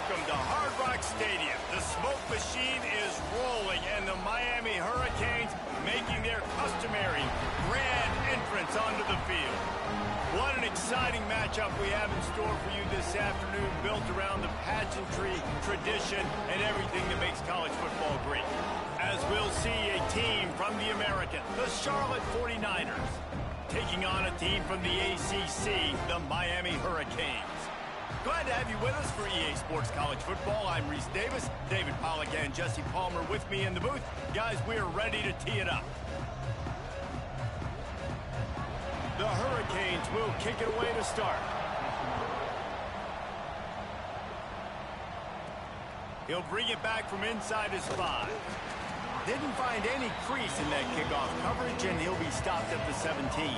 Welcome to Hard Rock Stadium. The smoke machine is rolling, and the Miami Hurricanes making their customary grand entrance onto the field. What an exciting matchup we have in store for you this afternoon, built around the pageantry, tradition, and everything that makes college football great. As we'll see a team from the American, the Charlotte 49ers, taking on a team from the ACC, the Miami Hurricanes. Glad to have you with us for EA Sports College Football. I'm Reese Davis, David Pollack, and Jesse Palmer with me in the booth. Guys, we are ready to tee it up. The Hurricanes will kick it away to start. He'll bring it back from inside his 5. Didn't find any crease in that kickoff coverage, and he'll be stopped at the 17.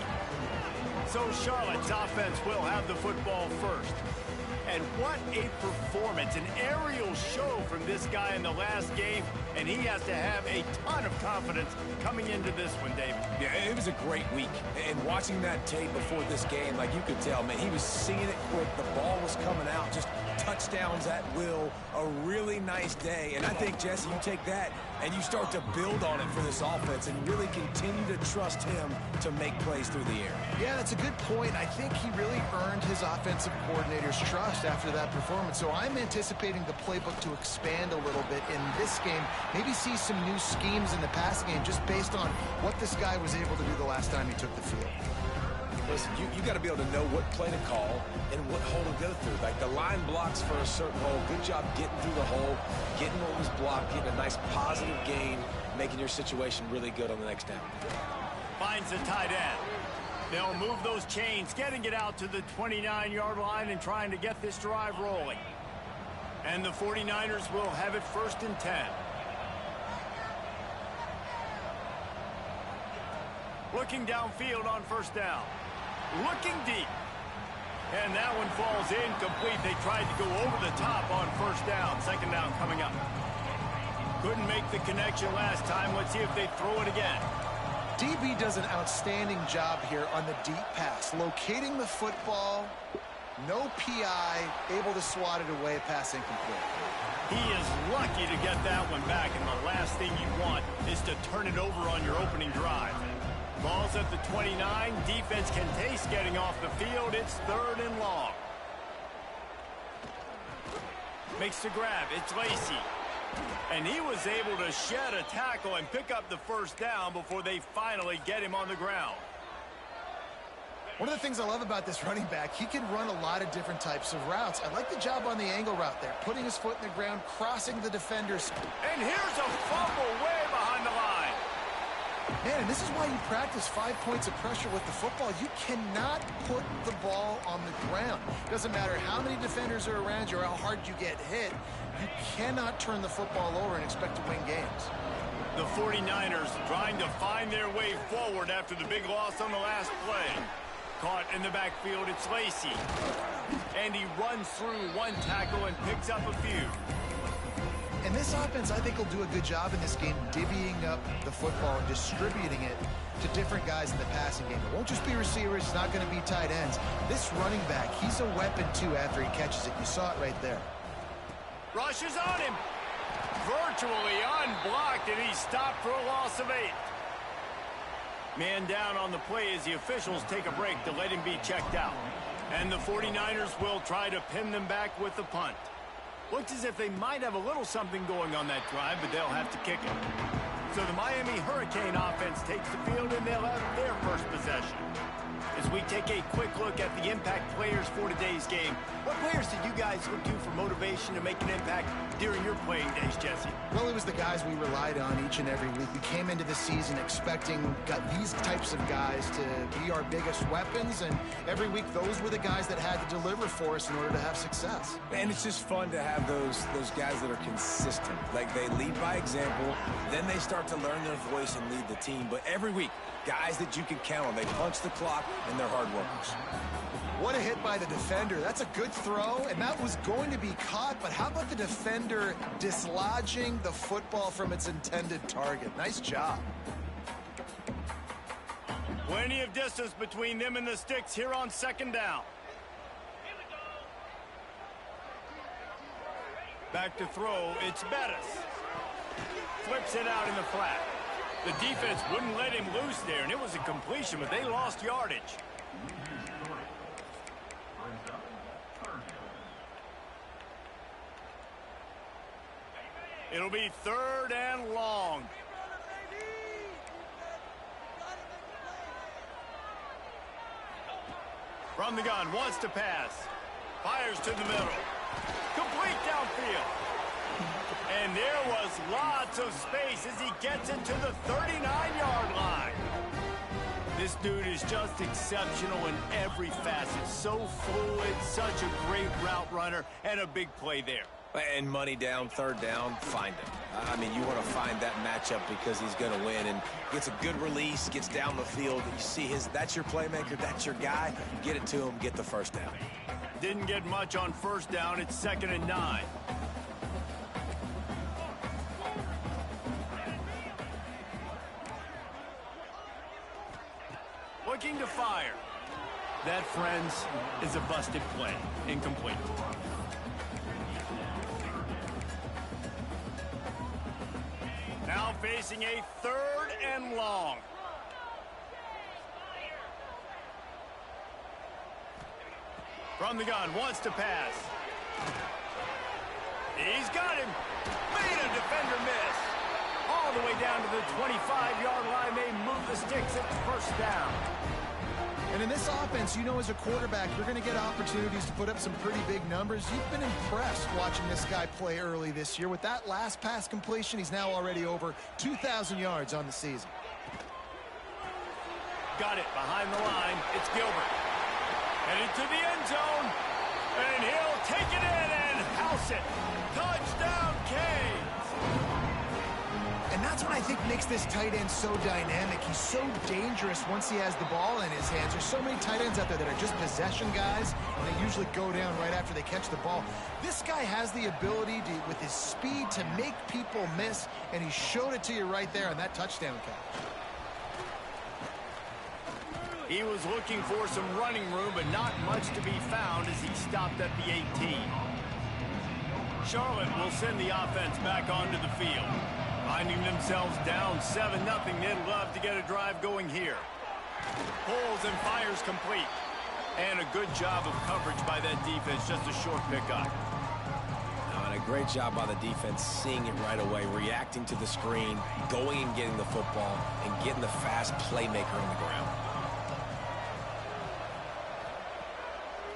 So Charlotte's offense will have the football first. And what a performance, an aerial show from this guy in the last game, and he has to have a ton of confidence coming into this one, David. Yeah, it was a great week, and watching that tape before this game, like you could tell, man, he was seeing it quick, the ball was coming out, just touchdowns at will, a really nice day, and I think, Jesse, you take that and you start to build on it for this offense and really continue to trust him to make plays through the air. Yeah, that's a good point. I think he really earned his offensive coordinator's trust after that performance. So I'm anticipating the playbook to expand a little bit in this game, maybe see some new schemes in the passing game just based on what this guy was able to do the last time he took the field. Listen, you got to be able to know what play to call and what hole to go through. Like the line blocks for a certain hole. Good job getting through the hole, getting what was blocked, getting a nice positive gain, making your situation really good on the next down. Finds the tight end. They'll move those chains, getting it out to the 29-yard line and trying to get this drive rolling. And the 49ers will have it 1st and 10. Looking downfield on 1st down. Looking deep. And that one falls incomplete. They tried to go over the top on 1st down. 2nd down coming up. Couldn't make the connection last time. Let's see if they throw it again. DB does an outstanding job here on the deep pass. Locating the football, no PI, able to swat it away, pass incomplete. He is lucky to get that one back, and the last thing you want is to turn it over on your opening drive. Ball's at the 29. Defense can taste getting off the field. It's 3rd and long. Makes the grab. It's Lacey. And he was able to shed a tackle and pick up the 1st down before they finally get him on the ground. One of the things I love about this running back, he can run a lot of different types of routes. I like the job on the angle route there, putting his foot in the ground, crossing the defenders. And here's a fumble way behind the line. Man, and this is why you practice 5 points of pressure with the football. You cannot put the ball on the ground. Doesn't matter how many defenders are around you or how hard you get hit. You cannot turn the football over and expect to win games. The 49ers trying to find their way forward after the big loss on the last play. Caught in the backfield, it's Lacey. And he runs through one tackle and picks up a few. And this offense, I think, will do a good job in this game divvying up the football and distributing it to different guys in the passing game. It won't just be receivers. It's not going to be tight ends. This running back, he's a weapon, too, after he catches it. You saw it right there. Rushes on him. Virtually unblocked, and he's stopped for a loss of 8. Man down on the play as the officials take a break to let him be checked out. And the 49ers will try to pin them back with the punt. Looks as if they might have a little something going on that drive, but they'll have to kick it. So the Miami Hurricane offense takes the field, and they'll have their first possession. As we take a quick look at the impact players for today's game, what players did you guys look to for motivation to make an impact during your playing days, Jesse? Well, it was the guys we relied on each and every week. We came into the season expecting these types of guys to be our biggest weapons, and every week those were the guys that had to deliver for us in order to have success. And it's just fun to have those guys that are consistent. Like, they lead by example, then they start to learn their voice and lead the team. But every week, guys that you can count on. They punch the clock, and they're hard workers. What a hit by the defender. That's a good throw, and that was going to be caught, but how about the defender dislodging the football from its intended target? Nice job. Plenty of distance between them and the sticks here on 2nd down. Back to throw, it's Bettis. Flips it out in the flat. The defense wouldn't let him loose there, and it was a completion, but they lost yardage. It'll be 3rd and long. From the gun, wants to pass. Fires to the middle. Complete downfield. And there was lots of space as he gets it to the 39-yard line. This dude is just exceptional in every facet. So fluid, such a great route runner, and a big play there. And money down, 3rd down, find him. I mean, you want to find that matchup because he's going to win and gets a good release, gets down the field. You see that's your playmaker, that's your guy. Get it to him, get the 1st down. Didn't get much on 1st down. It's 2nd and 9. Looking to fire. That, friends, is a busted play. Incomplete. Now facing a 3rd and long. From the gun, wants to pass. He's got him. Made a defender miss. All the way down to the 25-yard line. They move the sticks at 1st down. And in this offense, you know, as a quarterback, you're going to get opportunities to put up some pretty big numbers. You've been impressed watching this guy play early this year. With that last pass completion, he's now already over 2,000 yards on the season. Got it behind the line. It's Gilbert. Headed to the end zone. And he'll take it in and house it. Touchdown, Canes. And that's what I think makes this tight end so dynamic. He's so dangerous once he has the ball in his hands. There's so many tight ends out there that are just possession guys, and they usually go down right after they catch the ball. This guy has the ability to, with his speed, to make people miss, and he showed it to you right there on that touchdown catch. He was looking for some running room, but not much to be found as he stopped at the 18. Charlotte will send the offense back onto the field. Finding themselves down 7-0, they'd love to get a drive going here. Pulls and fires complete. And a good job of coverage by that defense, just a short pickup. And a great job by the defense, seeing it right away, reacting to the screen, going and getting the football, and getting the fast playmaker on the ground.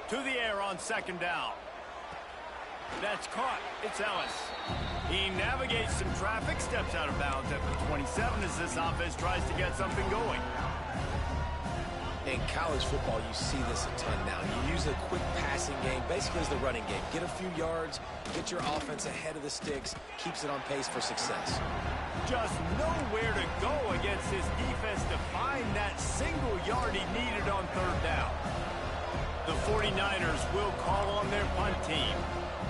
To the air on 2nd down. That's caught. It's Ellis. He navigates some traffic, steps out of bounds at the 27 as this offense tries to get something going. In college football, you see this a ton now. You use a quick passing game, basically as the running game. Get a few yards, get your offense ahead of the sticks, keeps it on pace for success. Just nowhere to go against this defense to find that single yard he needed on 3rd down. The 49ers will call on their punt team.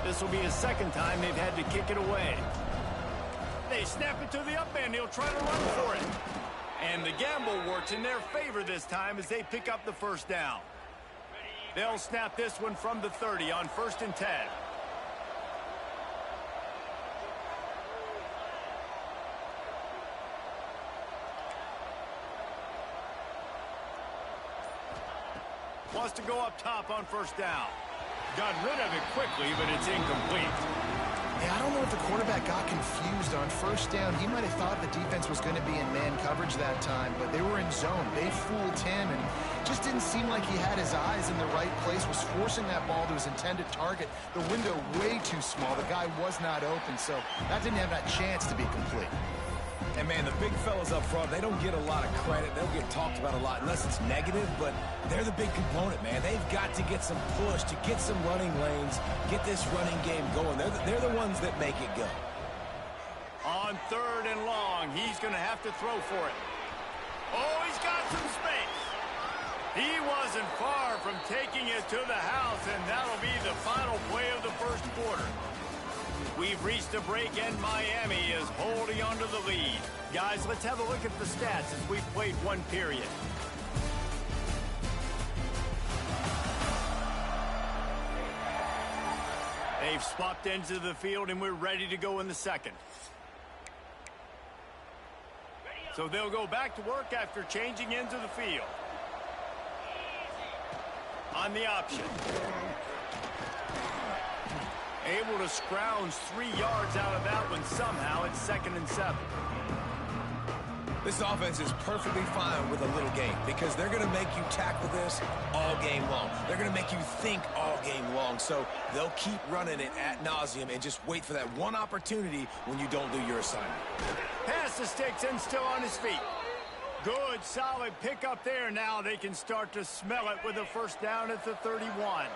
This will be a 2nd time they've had to kick it away. They snap it to the up end. He'll try to run for it. And the gamble works in their favor this time as they pick up the 1st down. They'll snap this one from the 30 on 1st and 10. Wants to go up top on 1st down. Got rid of it quickly, but it's incomplete. Yeah, I don't know if the quarterback got confused on 1st down. He might have thought the defense was going to be in man coverage that time, but they were in zone. They fooled him, and just didn't seem like he had his eyes in the right place, was forcing that ball to his intended target. The window way too small. The guy was not open, so that didn't have that chance to be complete. And, man, the big fellas up front, they don't get a lot of credit. They'll get talked about a lot unless it's negative, but they're the big component, man. They've got to get some push, to get some running lanes, get this running game going. They're the ones that make it go. On 3rd and long, he's going to have to throw for it. Oh, he's got some space. He wasn't far from taking it to the house, and that'll be the final play of the 1st quarter. We've reached a break, and Miami is holding on to the lead. Guys, let's have a look at the stats as we've played 1 period. They've swapped ends of the field, and we're ready to go in the second. So they'll go back to work after changing ends of the field. On the option. Able to scrounge 3 yards out of that one somehow. It's 2nd and 7. This offense is perfectly fine with a little game because they're going to make you tackle this all game long. They're going to make you think all game long. So they'll keep running it ad nauseum and just wait for that one opportunity when you don't do your assignment. Pass the sticks and still on his feet. Good, solid pickup there. Now they can start to smell it with a first down at the 31.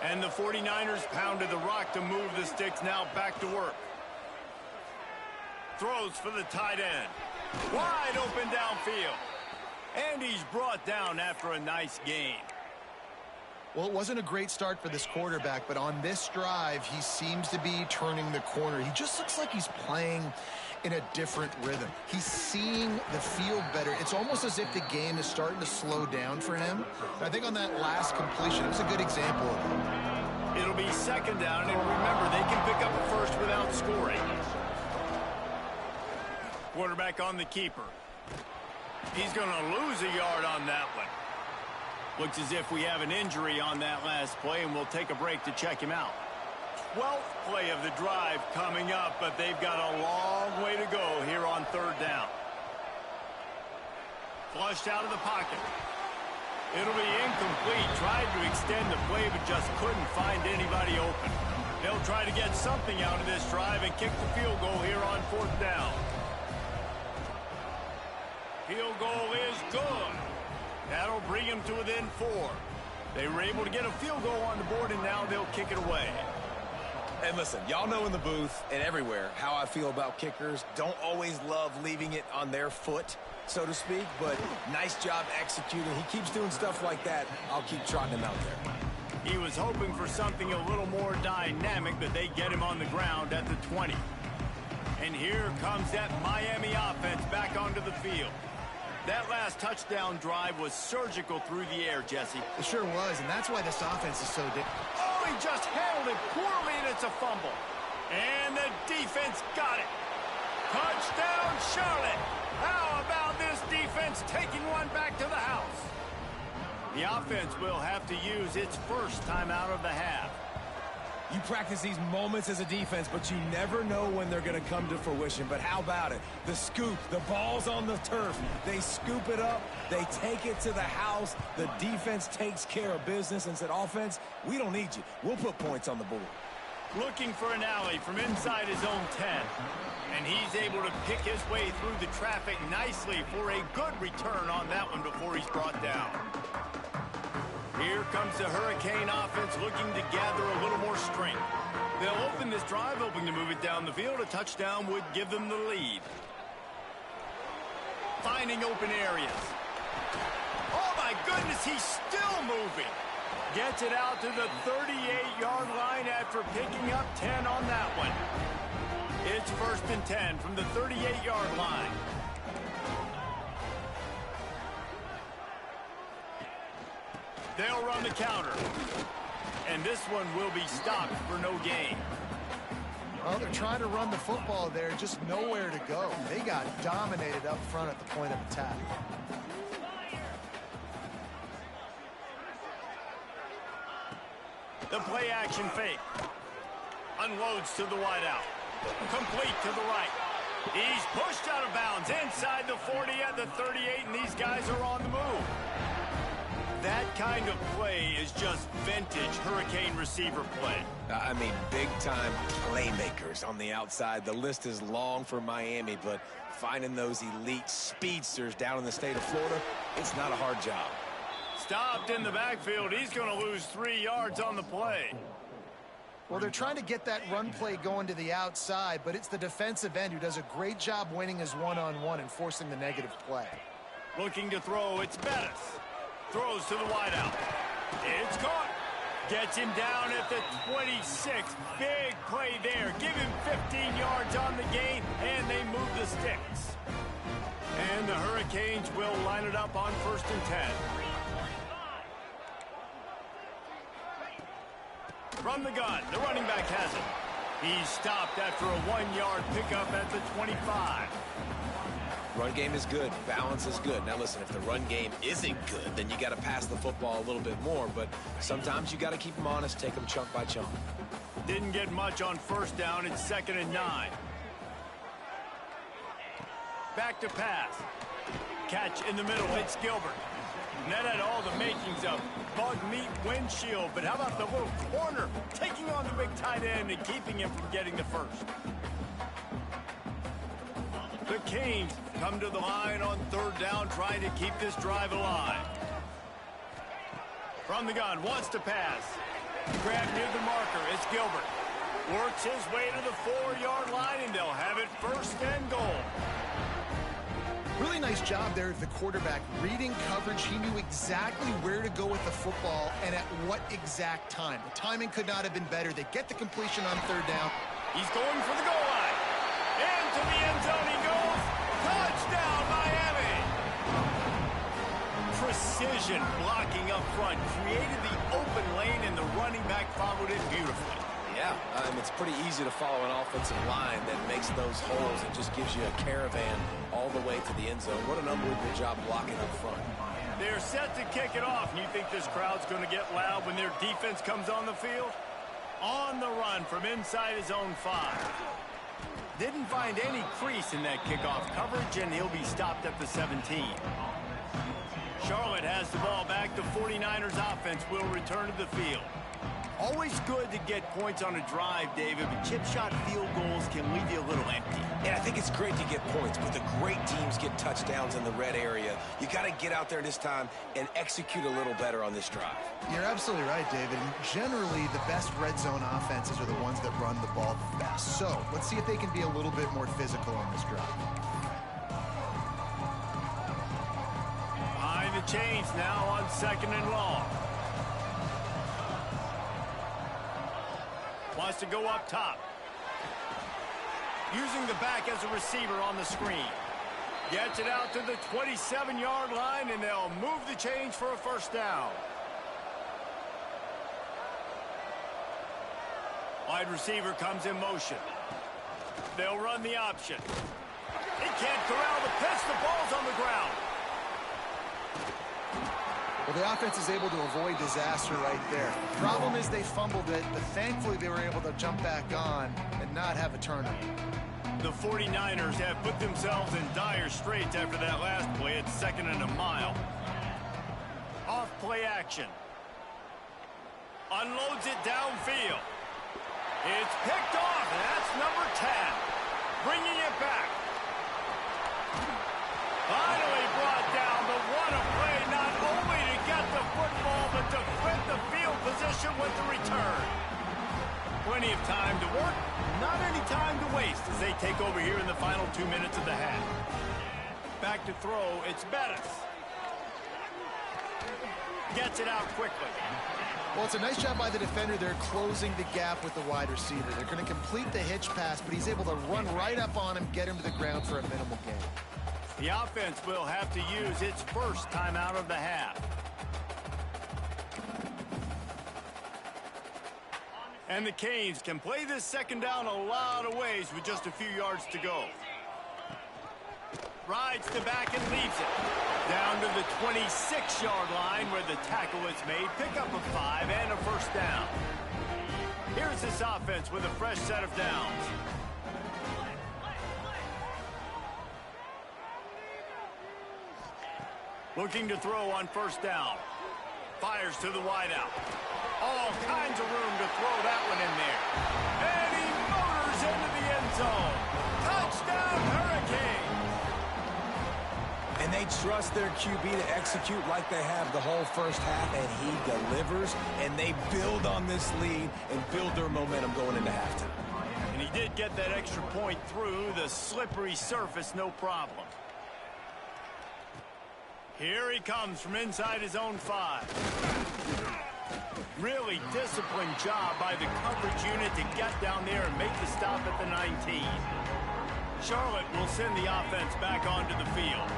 And the 49ers pounded the rock to move the sticks. Now back to work. Throws for the tight end. Wide open downfield. And he's brought down after a nice gain. Well, it wasn't a great start for this quarterback, but on this drive, he seems to be turning the corner. He just looks like he's playing in a different rhythm. He's seeing the field better. It's almost as if the game is starting to slow down for him. I think on that last completion, it was a good example of it. It'll be 2nd down, and remember, they can pick up a first without scoring. Quarterback on the keeper. He's going to lose a yard on that one. Looks as if we have an injury on that last play, and we'll take a break to check him out. 12th play of the drive coming up, but they've got a long way to go here on 3rd down. Flushed out of the pocket. It'll be incomplete. Tried to extend the play, but just couldn't find anybody open. They'll try to get something out of this drive and kick the field goal here on 4th down. Field goal is good. That'll bring him to within 4. They were able to get a field goal on the board, and now they'll kick it away. And listen, y'all know in the booth and everywhere how I feel about kickers. Don't always love leaving it on their foot, so to speak, but nice job executing. He keeps doing stuff like that. I'll keep trotting him out there. He was hoping for something a little more dynamic, but they get him on the ground at the 20. And here comes that Miami offense back onto the field. That last touchdown drive was surgical through the air, Jesse. It sure was, and that's why this offense is so different. Oh, he just handled it poorly, and it's a fumble. And the defense got it. Touchdown, Charlotte. How about this defense taking one back to the house? The offense will have to use its first time out of the half. You practice these moments as a defense, but you never know when they're going to come to fruition. But how about it? The scoop, the ball's on the turf. They scoop it up. They take it to the house. The defense takes care of business and said, offense, we don't need you. We'll put points on the board. Looking for an alley from inside his own 10. And he's able to pick his way through the traffic nicely for a good return on that one before he's brought down. Here comes the Hurricane offense looking to gather a little more strength. They'll open this drive, hoping to move it down the field. A touchdown would give them the lead. Finding open areas. Oh, my goodness, he's still moving. Gets it out to the 38-yard line after picking up 10 on that one. It's 1st and 10 from the 38-yard line. They'll run the counter. And this one will be stopped for no gain. Well, they're trying to run the football there, just nowhere to go. They got dominated up front at the point of attack. The play action fake. Unloads to the wideout. Complete to the right. He's pushed out of bounds inside the 40 at the 38, and these guys are on the move. That kind of play is just vintage Hurricane receiver play. I mean, big-time playmakers on the outside. The list is long for Miami, but finding those elite speedsters down in the state of Florida, it's not a hard job. Stopped in the backfield. He's going to lose 3 yards on the play. Well, they're trying to get that run play going to the outside, but it's the defensive end who does a great job winning his one-on-one and forcing the negative play. Looking to throw, it's Bettis. Throws to the wideout. It's caught. Gets him down at the 26. Big play there. Give him 15 yards on the gain, and they move the sticks. And the Hurricanes will line it up on 1st and 10. From the gun, the running back has it. He's stopped after a 1-yard pickup at the 25. Run game is good. Balance is good. Now, listen, if the run game isn't good, then you got to pass the football a little bit more. But sometimes you got to keep them honest, take them chunk by chunk. Didn't get much on first down. It's 2nd and 9. Back to pass. Catch in the middle. It's Gilbert. And that had all the makings of bug meat windshield. But how about the little corner taking on the big tight end and keeping him from getting the first? The Canes come to the line on 3rd down, trying to keep this drive alive. From the gun, wants to pass. Grab near the marker. It's Gilbert. Works his way to the 4-yard line, and they'll have it 1st and goal. Really nice job there at the quarterback. Reading coverage, he knew exactly where to go with the football and at what exact time. The timing could not have been better. They get the completion on 3rd down. He's going for the goal line. Into the end zone he goes. Touchdown, Miami! Precision blocking up front created the open lane, and the running back followed it beautifully. Yeah, it's pretty easy to follow an offensive line that makes those holes and just gives you a caravan all the way to the end zone. What an unbelievable job blocking up front. They're set to kick it off, and you think this crowd's going to get loud when their defense comes on the field? On the run from inside his own 5. Didn't find any crease in that kickoff coverage, and he'll be stopped at the 17. Charlotte has the ball back. The 49ers offense will return to the field. Always good to get points on a drive, David, but chip shot field goals can leave you a little empty. And I think it's great to get points, but the great teams get touchdowns in the red area. You got to get out there this time and execute a little better on this drive. You're absolutely right, David. Generally, the best red zone offenses are the ones that run the ball the best. So let's see if they can be a little bit more physical on this drive. Behind the chains now on 2nd and long. Wants to go up top. Using the back as a receiver on the screen. Gets it out to the 27-yard line, and they'll move the chains for a 1st down. Wide receiver comes in motion. They'll run the option. He can't corral the pitch. The ball's on the ground. Well, the offense is able to avoid disaster right there. The problem is they fumbled it, but thankfully they were able to jump back on and not have a turnover. The 49ers have put themselves in dire straits after that last play. It's 2nd and a mile. Off play action. Unloads it downfield. It's picked off, and that's number 10. Bringing it back. Finally brought down, but what a play, not only to get the football, but to flip the field position with the return. Plenty of time to work, not any time to waste as they take over here in the final 2 minutes of the half. Back to throw, it's Bettis. Gets it out quickly. Well, it's a nice job by the defender. They're closing the gap with the wide receiver. They're going to complete the hitch pass, but he's able to run right up on him, get him to the ground for a minimal gain. The offense will have to use its first timeout of the half. And the Canes can play this 2nd down a lot of ways with just a few yards to go. Rides to back and leaves it. Down to the 26-yard line where the tackle is made. Pick up a 5 and a 1st down. Here's this offense with a fresh set of downs. Looking to throw on 1st down. Fires to the wideout. All kinds of room to throw that one in there. And he motors into the end zone. Touchdown, Hurricanes! And they trust their QB to execute like they have the whole first half, and he delivers, and they build on this lead and build their momentum going into halftime. And he did get that extra point through the slippery surface, no problem. Here he comes from inside his own 5. Really disciplined job by the coverage unit to get down there and make the stop at the 19. Charlotte will send the offense back onto the field.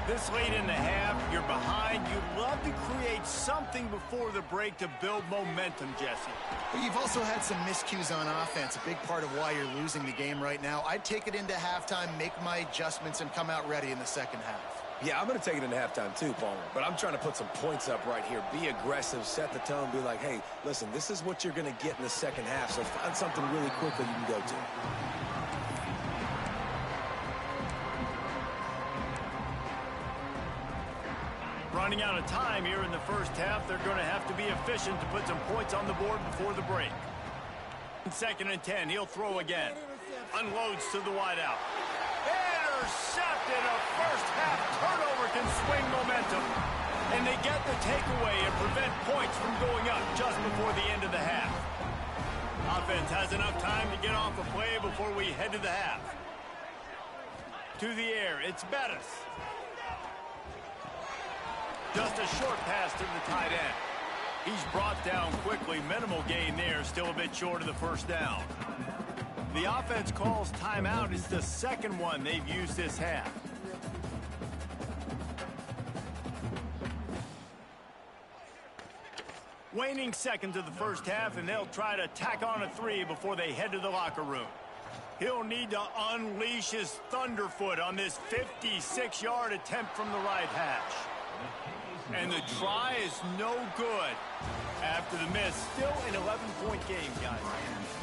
This late in the half, you're behind. You'd love to create something before the break to build momentum, Jesse. But you've also had some miscues on offense, a big part of why you're losing the game right now. I'd take it into halftime, make my adjustments, and come out ready in the second half. Yeah, I'm going to take it into halftime too, Palmer. But I'm trying to put some points up right here. Be aggressive, set the tone, be like, hey, listen, this is what you're going to get in the second half, so find something really quickly you can go to. Running out of time here in the first half, they're going to have to be efficient to put some points on the board before the break. 2nd and 10, he'll throw again. Unloads to the wideout. Intercepted. A first-half turnover can swing momentum. And they get the takeaway and prevent points from going up just before the end of the half. Offense has enough time to get off a play before we head to the half. To the air, it's Bettis. Just a short pass to the tight end. He's brought down quickly. Minimal gain there, still a bit short of the first down. The offense calls timeout. It's the second one they've used this half. Waning seconds of the first half, and they'll try to tack on a 3 before they head to the locker room. He'll need to unleash his thunderfoot on this 56-yard attempt from the right hash. And the try is no good. After the miss, still an 11-point game, guys.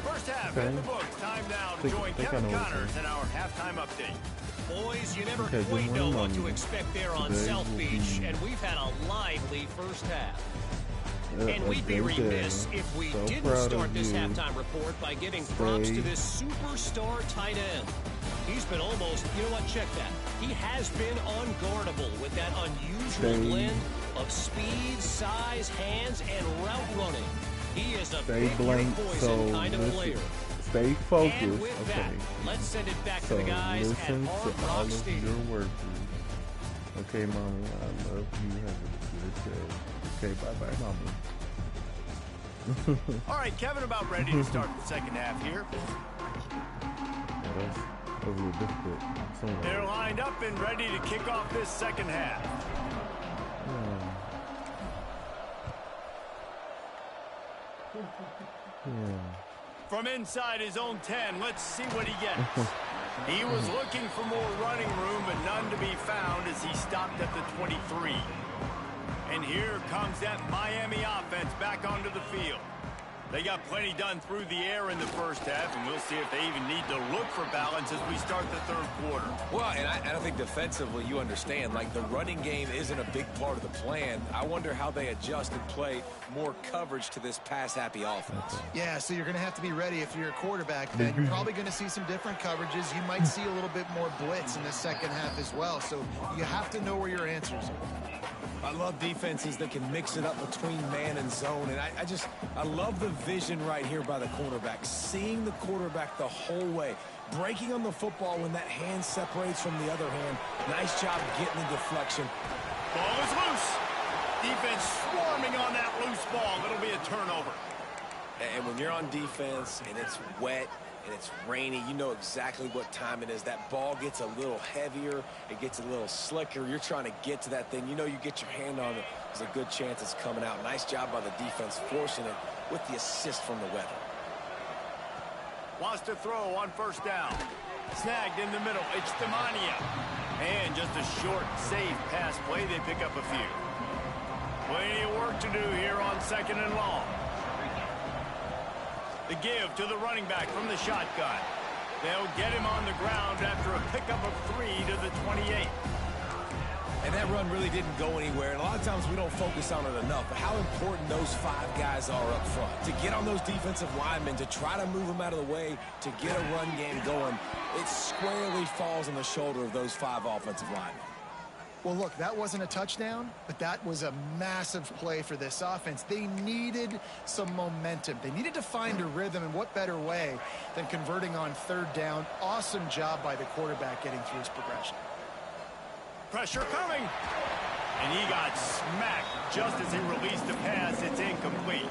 First half in the books. Time now to join Kevin Connors in our halftime update. Boys, you never quite know what to expect there on South Beach, and we've had a lively first half. And we'd be remiss if we didn't start this halftime report by giving props to this superstar tight end. He's been almost, you know what, check that. He has been unguardable with that unusual blend of speed, size, hands, and route running. He is a big poison kind of player. Stay focused. And with that, let's send it back to the guys at Hard Rock Stadium. Your words. Okay, Mama, I love you. Have a good day. Okay, bye-bye, Mama. All right, Kevin, about ready to start the second half here. That was a little difficult. They're lined up and ready to kick off this second half. From inside his own 10, let's see what he gets. He was looking for more running room, but none to be found as he stopped at the 23. And here comes that Miami offense back onto the field. They got plenty done through the air in the first half, and we'll see if they even need to look for balance as we start the third quarter. Well, and I think defensively, you understand, like the running game isn't a big part of the plan. I wonder how they adjust and play more coverage to this pass-happy offense. Yeah, so you're going to have to be ready if you're a quarterback. Then you're probably going to see some different coverages. You might see a little bit more blitz in the second half as well. So you have to know where your answers are. I love defenses that can mix it up between man and zone, and I love the vision right here by the cornerback, seeing the quarterback the whole way, breaking on the football when that hand separates from the other hand. Nice job getting the deflection. Ball is loose. Defense swarming on that loose ball. It'll be a turnover. And when you're on defense and it's wet and it's rainy, you know exactly what time it is. That ball gets a little heavier. It gets a little slicker. You're trying to get to that thing. You know you get your hand on it. There's a good chance it's coming out. Nice job by the defense forcing it with the assist from the weather. Wants to throw on first down. Snagged in the middle. It's Demania. And just a short, safe pass play. They pick up a few. Plenty of work to do here on second and long. The give to the running back from the shotgun. They'll get him on the ground after a pickup of 3 to the 28. And that run really didn't go anywhere. And a lot of times we don't focus on it enough. But how important those 5 guys are up front. To get on those defensive linemen, to try to move them out of the way, to get a run game going, it squarely falls on the shoulder of those 5 offensive linemen. Well, look, that wasn't a touchdown, but that was a massive play for this offense. They needed some momentum. They needed to find a rhythm, and what better way than converting on third down. Awesome job by the quarterback getting through his progression. Pressure coming. And he got smacked just as he released the pass. It's incomplete.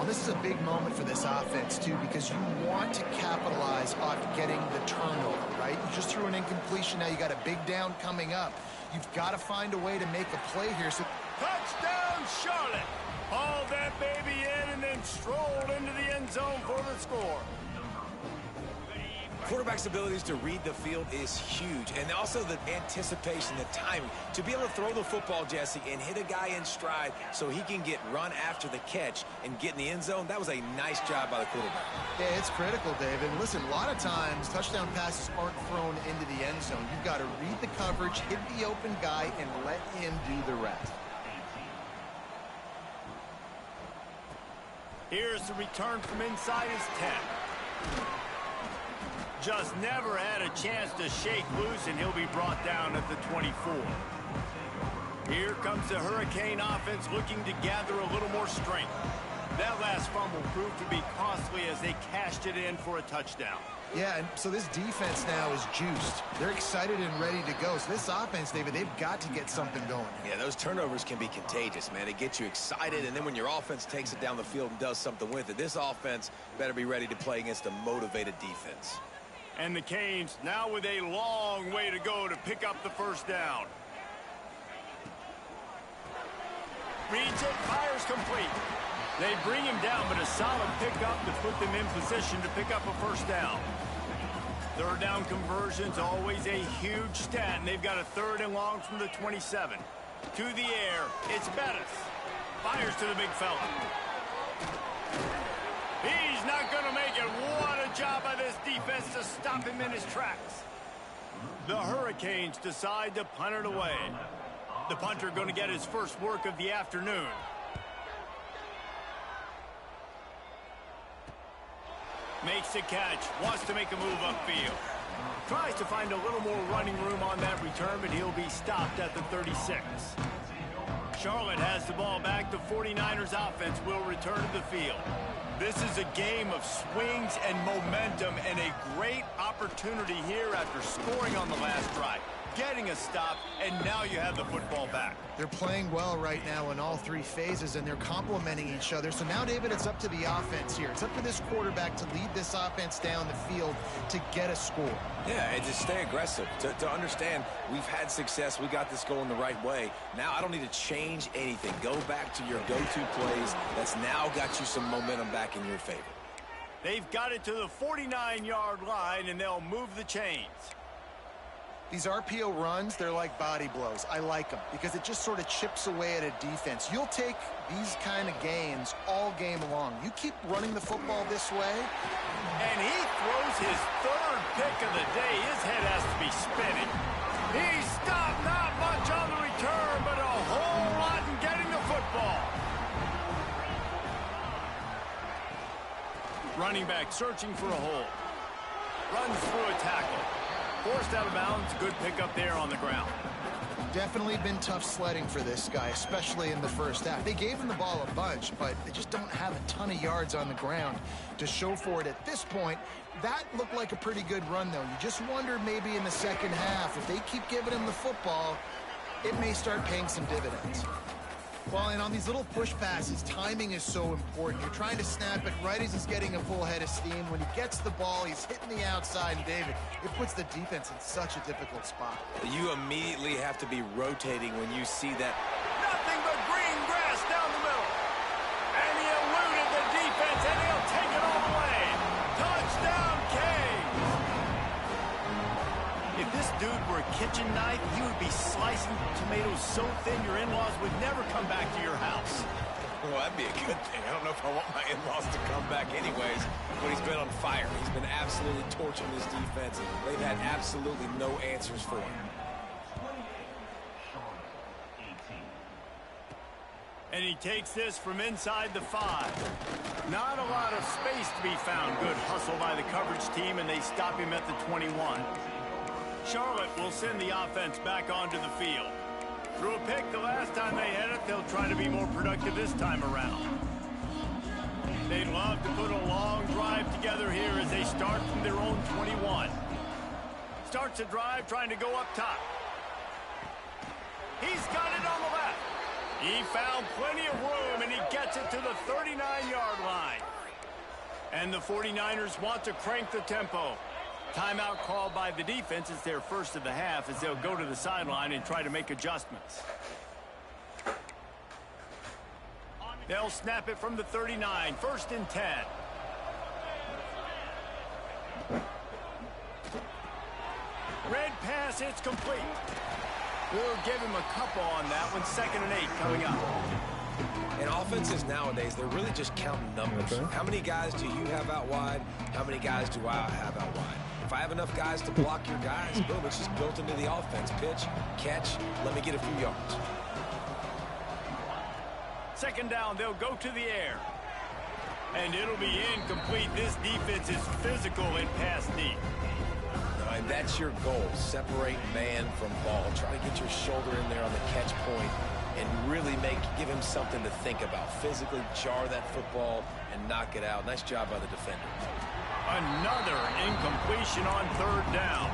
And this is a big moment for this offense, too, because you want to capitalize off getting the turnover, right? You just threw an incompletion. Now you got a big down coming up. You've got to find a way to make a play here. So Touchdown, Charlotte! Hauled that baby in and then strolled into the end zone for the score. Quarterback's abilities to read the field is huge, and also the anticipation, the timing. To be able to throw the football, Jesse, and hit a guy in stride so he can get run after the catch and get in the end zone, that was a nice job by the quarterback. yeah, it's critical, David. And listen, a lot of times touchdown passes aren't thrown into the end zone. You've got to read the coverage, hit the open guy, and let him do the rest. Here's the return from inside his 10. Just never had a chance to shake loose, and he'll be brought down at the 24. Here comes the Hurricane offense looking to gather a little more strength. That last fumble proved to be costly as they cashed it in for a touchdown. Yeah, and so this defense now is juiced. They're excited and ready to go. So this offense, David, they've got to get something going. Yeah, those turnovers can be contagious, man. They get you excited, and then when your offense takes it down the field and does something with it, this offense better be ready to play against a motivated defense. And the Canes now with a long way to go to pick up the first down. Reads it, fires complete. They bring him down, but a solid pickup to put them in position to pick up a first down. Third down conversion's always a huge stat, and they've got a 3rd and long from the 27. To the air, it's Bettis. Fires to the big fella. He's not going to make it. What a job by this defense to stop him in his tracks. The Hurricanes decide to punt it away. The punter going to get his first work of the afternoon. Makes the catch. Wants to make a move upfield. Tries to find a little more running room on that return, but he'll be stopped at the 36. Charlotte has the ball back. The 49ers offense will return to the field. This is a game of swings and momentum, and a great opportunity here after scoring on the last drive, getting a stop, and now you have the football back. They're playing well right now in all 3 phases, and they're complementing each other. So now, David, it's up to the offense here. It's up to this quarterback to lead this offense down the field to get a score. Yeah, and just stay aggressive. To understand we've had success, we got this going the right way. Now I don't need to change anything. Go back to your go-to plays. That's now got you some momentum back in your favor. They've got it to the 49-yard line, and they'll move the chains. These RPO runs, they're like body blows. I like them because it just sort of chips away at a defense. You'll take these kind of gains all game long. You keep running the football this way. And he throws his 3rd pick of the day. His head has to be spinning. He stopped, not much on the return, but a whole lot in getting the football. Running back searching for a hole. Runs through a tackle. Forced out of bounds. Good pickup there on the ground. Definitely been tough sledding for this guy, especially in the first half. They gave him the ball a bunch, but they just don't have a ton of yards on the ground to show for it at this point. That looked like a pretty good run, though. You just wonder maybe in the second half, if they keep giving him the football, it may start paying some dividends. Well, and on these little push passes, timing is so important. You're trying to snap it right as he's getting a full head of steam. When he gets the ball, he's hitting the outside, and David, it puts the defense in such a difficult spot. You immediately have to be rotating when you see that. Nothing but green grass down the middle. And he eluded the defense, and he'll take it all the way. Touchdown, Canes. If this dude were a kitchen knife, he would be slicing tomatoes so thin your in-laws would never come back to your house. Well, that'd be a good thing. I don't know if I want my in-laws to come back anyways, but he's been on fire. He's been absolutely torching this defense. They've had absolutely no answers for him. And he takes this from inside the 5. Not a lot of space to be found. Good hustle by the coverage team, and they stop him at the 21. Charlotte will send the offense back onto the field. Threw a pick the last time they had it. They'll try to be more productive this time around. They'd love to put a long drive together here as they start from their own 21. Starts a drive trying to go up top. He's got it on the left. He found plenty of room, and he gets it to the 39-yard line. And the 49ers want to crank the tempo. Timeout called by the defense. It's their first of the half as they'll go to the sideline and try to make adjustments. They'll snap it from the 39, 1st and 10. Red pass, it's complete. We'll give him a couple on that one. 2nd and 8 coming up. In offenses nowadays, they're really just counting numbers. Okay. How many guys do you have out wide? How many guys do I have out wide? If I have enough guys to block your guys, boom, it's just built into the offense. Pitch, catch, let me get a few yards. 2nd down, they'll go to the air. And it'll be incomplete. This defense is physical and pass deep. And that's your goal. Separate man from ball. Try to get your shoulder in there on the catch point and really give him something to think about. Physically jar that football and knock it out. Nice job by the defender. Another incompletion on 3rd down.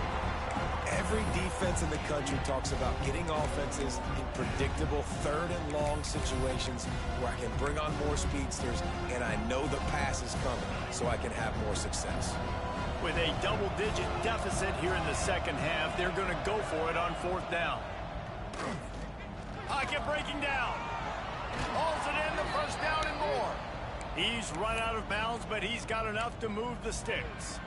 Every defense in the country talks about getting offenses in predictable 3rd and long situations where I can bring on more speedsters and I know the pass is coming so I can have more success. With a double-digit deficit here in the 2nd half, they're going to go for it on 4th down. Pocket breaking down. Hauls it in, the 1st down and more. He's run out of bounds, but he's got enough to move the sticks.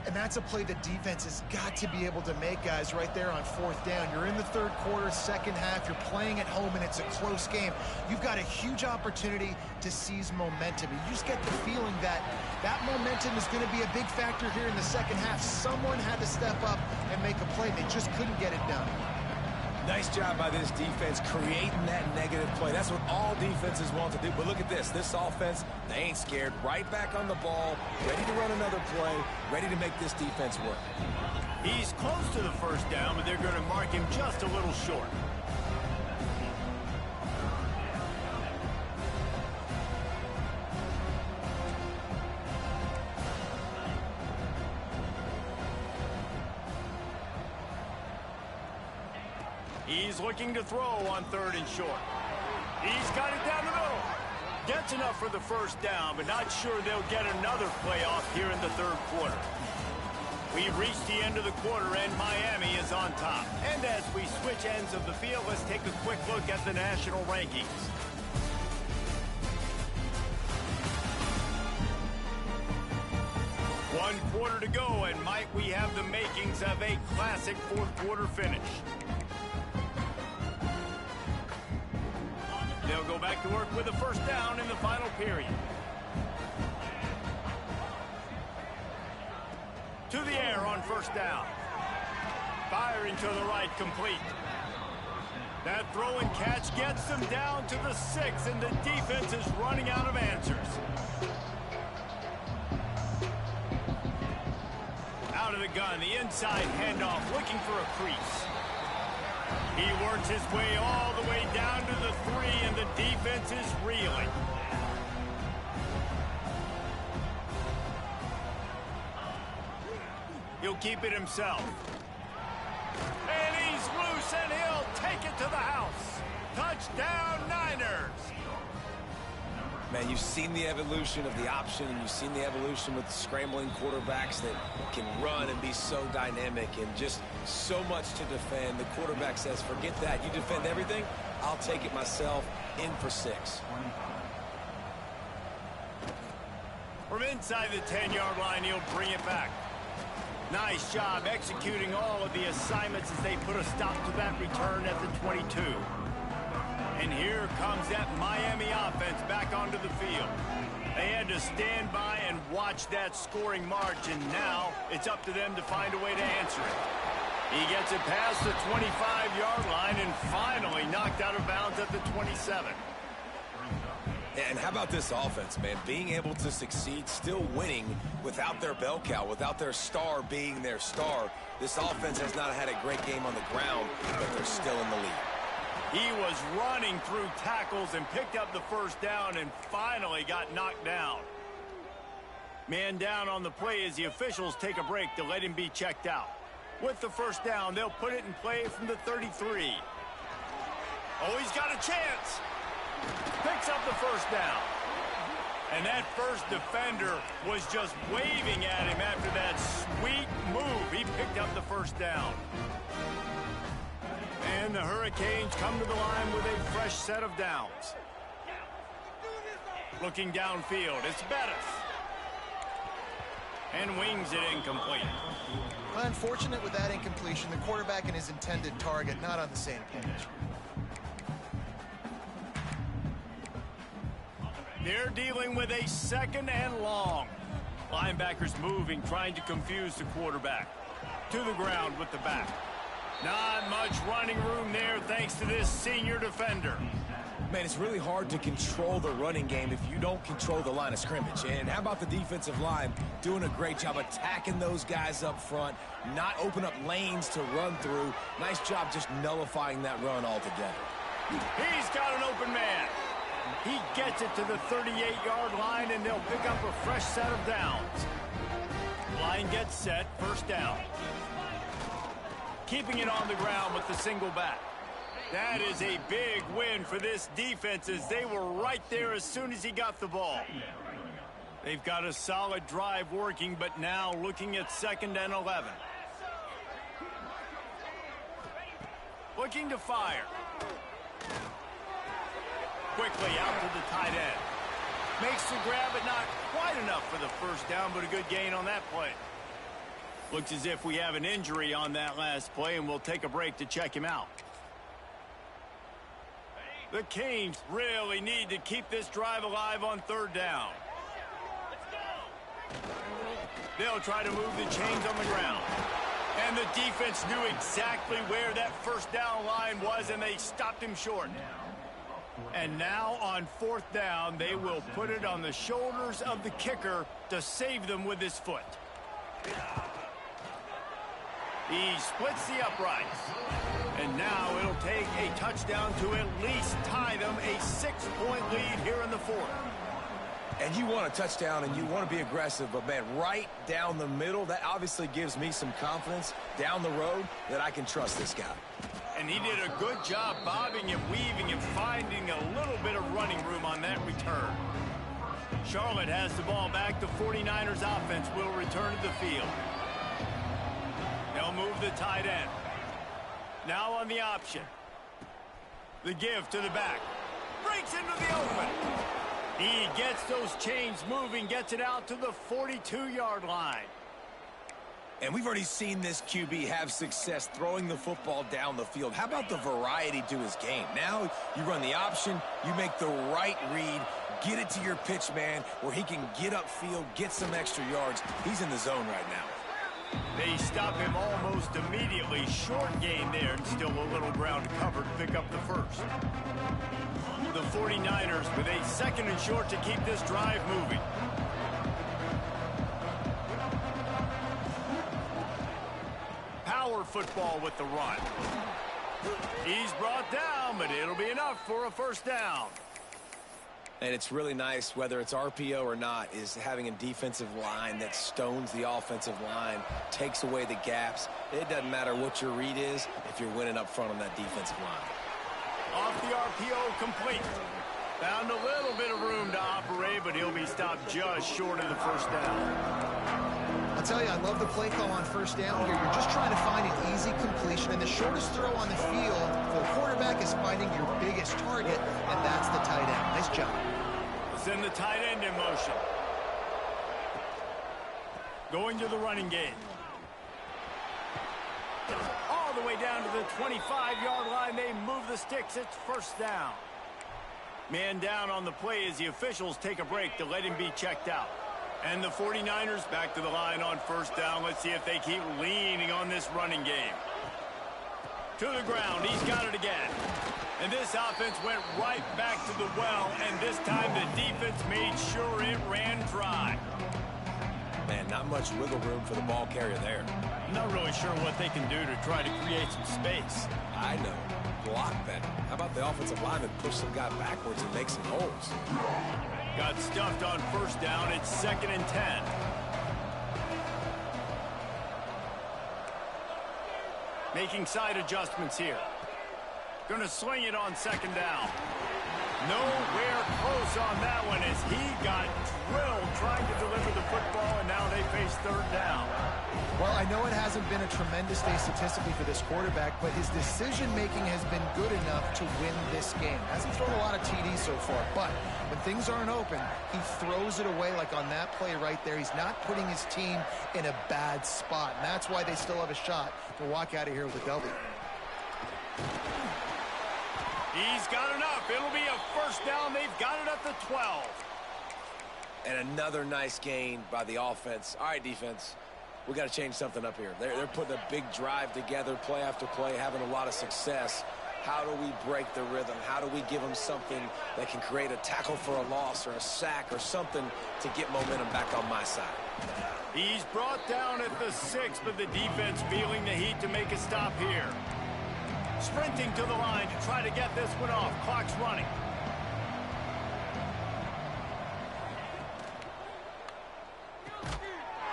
And that's a play the defense has got to be able to make, guys, right there on 4th down. You're in the 3rd quarter, 2nd half. You're playing at home, and it's a close game. You've got a huge opportunity to seize momentum. You just get the feeling that that momentum is going to be a big factor here in the 2nd half. Someone had to step up and make a play. They just couldn't get it done. Nice job by this defense creating that negative play. That's what all defenses want to do. But look at this. This offense, they ain't scared. Right back on the ball, ready to run another play, ready to make this defense work. He's close to the 1st down, but they're going to mark him just a little short. He's looking to throw on 3rd and short. He's got it down the middle. Gets enough for the 1st down, but not sure they'll get another playoff here in the 3rd quarter. We've reached the end of the quarter, and Miami is on top. And as we switch ends of the field, let's take a quick look at the national rankings. One quarter to go, and might we have the makings of a classic 4th quarter finish. They'll go back to work with a 1st down in the final period. To the air on 1st down. Firing to the right, complete. That throw and catch gets them down to the 6, and the defense is running out of answers. Out of the gun, the inside handoff, looking for a crease. He works his way all the way down to the 3, and the defense is reeling. He'll keep it himself. And he's loose, and he'll take it to the house. Touchdown, Niners! Man, you've seen the evolution of the option, and you've seen the evolution with the scrambling quarterbacks that can run and be so dynamic and just so much to defend. The quarterback says, forget that. You defend everything, I'll take it myself. In for 6. From inside the 10-yard line, he'll bring it back. Nice job executing all of the assignments as they put a stop to that return at the 22. And here comes that Miami offense back onto the field. They had to stand by and watch that scoring march, and now it's up to them to find a way to answer it. He gets it past the 25-yard line and finally knocked out of bounds at the 27. And how about this offense, man? Being able to succeed, still winning without their bell cow, without their star being their star. This offense has not had a great game on the ground, but they're still in the lead. He was running through tackles and picked up the 1st down and finally got knocked down. Man down on the play as the officials take a break to let him be checked out. With the 1st down, they'll put it in play from the 33. Oh, he's got a chance. Picks up the first down. And that first defender was just waving at him after that sweet move. He picked up the first down. And the Hurricanes come to the line with a fresh set of downs. Looking downfield, it's Bettis. And wings it incomplete. Unfortunate with that incompletion. The quarterback and his intended target not on the same page. They're dealing with a second and long. Linebackers moving, trying to confuse the quarterback. To the ground with the back. Not much running room there thanks to this senior defender. Man, it's really hard to control the running game if you don't control the line of scrimmage. And how about the defensive line doing a great job attacking those guys up front, not open up lanes to run through. Nice job just nullifying that run altogether. He's got an open man. He gets it to the 38-yard line, and they'll pick up a fresh set of downs. Line gets set, first down. Keeping it on the ground with the single back. That is a big win for this defense as they were right there as soon as he got the ball. They've got a solid drive working, but now looking at 2nd and 11. Looking to fire. Quickly out to the tight end. Makes the grab, but not quite enough for the first down, but a good gain on that play. Looks as if we have an injury on that last play, and we'll take a break to check him out. The Canes really need to keep this drive alive on 3rd down. They'll try to move the chains on the ground. And the defense knew exactly where that first down line was, and they stopped him short. And now on 4th down, they will put it on the shoulders of the kicker to save them with his foot. He splits the uprights. And now it'll take a touchdown to at least tie them a 6-point lead here in the 4th. And you want a touchdown and you want to be aggressive, but man, right down the middle, that obviously gives me some confidence down the road that I can trust this guy. And he did a good job bobbing and weaving and finding a little bit of running room on that return. Charlotte has the ball back. The 49ers offense will return to the field. They'll move the tight end. Now on the option. The give to the back. Breaks into the open. He gets those chains moving, gets it out to the 42-yard line. And we've already seen this QB have success throwing the football down the field. How about the variety to his game? Now you run the option, you make the right read, get it to your pitch man where he can get upfield, get some extra yards. He's in the zone right now. They stop him almost immediately. Short gain there, and still a little ground to cover to pick up the first. The 49ers with a 2nd and short to keep this drive moving. Power football with the run. He's brought down, but it'll be enough for a first down. And it's really nice, whether it's RPO or not, is having a defensive line that stones the offensive line, takes away the gaps. It doesn't matter what your read is if you're winning up front on that defensive line. Off the RPO, complete. Found a little bit of room to operate, but he'll be stopped just short of the first down. I'll tell you, I love the play call on 1st down here. You're just trying to find an easy completion, and the shortest throw on the field for a quarterback is finding your biggest target, and that's the tight end. Nice job. Send the tight end in motion. Going to the running game. All the way down to the 25-yard line. They move the sticks. It's first down. Man down on the play as the officials take a break to let him be checked out. And the 49ers back to the line on 1st down. Let's see if they keep leaning on this running game. To the ground. He's got it again. And this offense went right back to the well, and this time the defense made sure it ran dry. Man, not much wiggle room for the ball carrier there. I'm not really sure what they can do to try to create some space. I know. Block better. How about the offensive lineman push some guy backwards and make some holes? Got stuffed on 1st down. It's 2nd and 10. Making side adjustments here. Going to sling it on 2nd down. Nowhere close on that one as he got drilled trying to deliver the football, and now they face third down. Well, I know it hasn't been a tremendous day statistically for this quarterback, but his decision-making has been good enough to win this game. Hasn't thrown a lot of TDs so far, but when things aren't open, he throws it away like on that play right there. He's not putting his team in a bad spot, and that's why they still have a shot to walk out of here with a W. He's got enough. It'll be a first down. They've got it at the 12. And another nice gain by the offense. All right, defense, we got to change something up here. They're putting a big drive together, play after play, having a lot of success. How do we break the rhythm? How do we give them something that can create a tackle for a loss or a sack or something to get momentum back on my side? He's brought down at the 6, but the defense feeling the heat to make a stop here. Sprinting to the line to try to get this one off. Clock's running.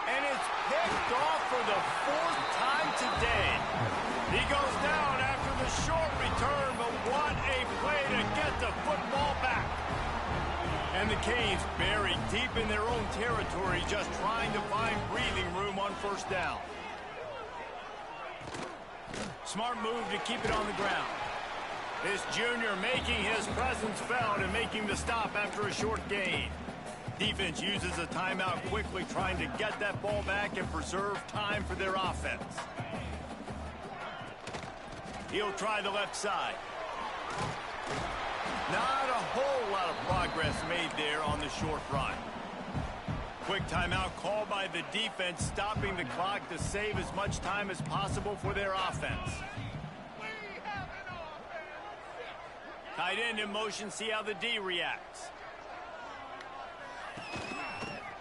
And it's picked off for the 4th time today. He goes down after the short return, but what a play to get the football back. And the Canes buried deep in their own territory, just trying to find breathing room on first down. Smart move to keep it on the ground. This junior making his presence felt and making the stop after a short gain. Defense uses a timeout quickly, trying to get that ball back and preserve time for their offense. He'll try the left side. Not a whole lot of progress made there on the short run. Quick timeout called by the defense, stopping the clock to save as much time as possible for their offense. Tight end in motion, see how the D reacts.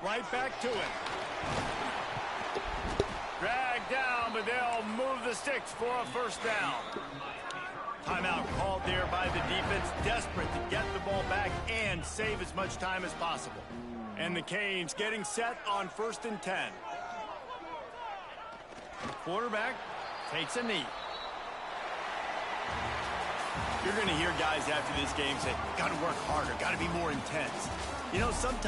Right back to him. Dragged down, but they'll move the sticks for a first down. Timeout called there by the defense, desperate to get the ball back and save as much time as possible. And the Canes getting set on 1st and 10. Quarterback takes a knee. You're going to hear guys after this game say, got to work harder, got to be more intense. You know, sometimes